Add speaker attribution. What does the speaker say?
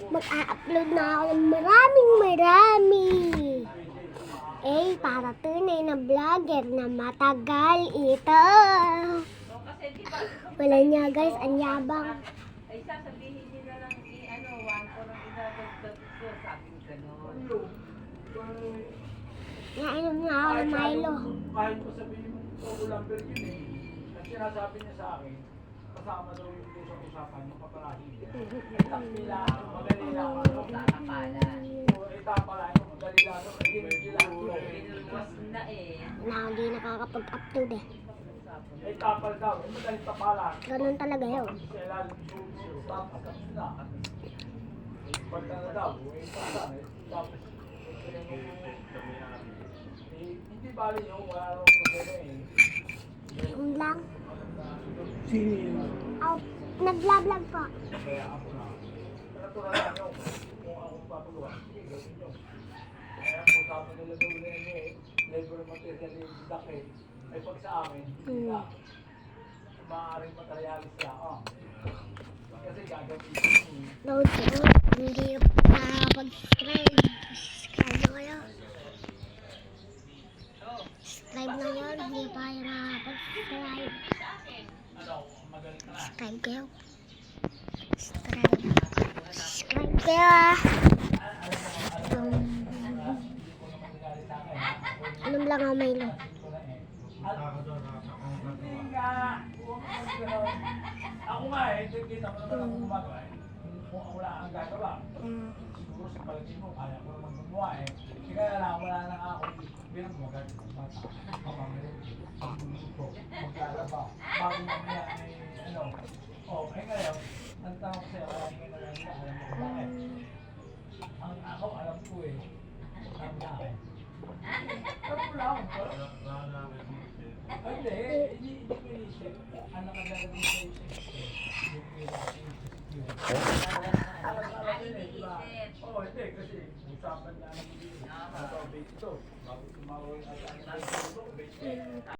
Speaker 1: Mag-a-upload na ako ng marami. Para tunay na vlogger na matagal ito. Wala niya guys, ang yabang.
Speaker 2: Ay, sasabihin nila lang, one ko lang idadagdag ko, sabi ko gano'n.
Speaker 1: Nainom na ako ng Milo.
Speaker 3: Kahit ko sabihin mo, Lamber yun eh. At sinasabi niya sa akin, kasama daw yung sa usapan, yung kapalahin niya. Takpi lang, madali lang.
Speaker 2: Tatapalan.
Speaker 3: Itapala yun, madali lang. Hindi lang.
Speaker 2: Pinulwas na eh.
Speaker 1: Hindi nakakapag-upload eh.
Speaker 3: Tapal daw, madali tapalan.
Speaker 1: Ganun talaga yun.
Speaker 3: Sa ilalim yung tapos na. Pagka na daw, tapos hindi bali yung wala nang magana eh.
Speaker 1: Yun lang.
Speaker 3: Sino yun?
Speaker 1: Nag-vlog po.
Speaker 3: Kaya ako na. Natural lang yun. Kung ako papagawa, sige, gawin nyo. Kaya kung sabi nila daw na yun eh, labor material yung laki. Ay pag sa amin, hindi na. Maaaring materialis lang. Kasi gagawin
Speaker 1: Load ko. Hindi nakakapag-subscribe. Subscribe na kayo. Subscribe na yun. Hindi pa kayo nakakapag-subscribe. Subscribe kayo. Subscribe kayo Alam lang ako Milo.
Speaker 3: Ako nga eh, kita ko naman ako gumagawa eh. Kung ako lang ang gagawa, siguro sa palagay mo, kaya ko naman gumawa eh. Kaya lang, wala na ako. Bilang mo, ganit ang bata. Mamamili, pag-luto, maglalaba. Bago mamaya ay, ngayon, ang tanong ko sa'yo, kaya ngayon na lang niya, alam mo kung bakit. Ang ako, alam ko eh. Ang bakit. Alam ko lang. Hindi ko inisip. Ang nakagagawin sa isip. Hindi, kasi usapan na ang ito. Bago tumawa yung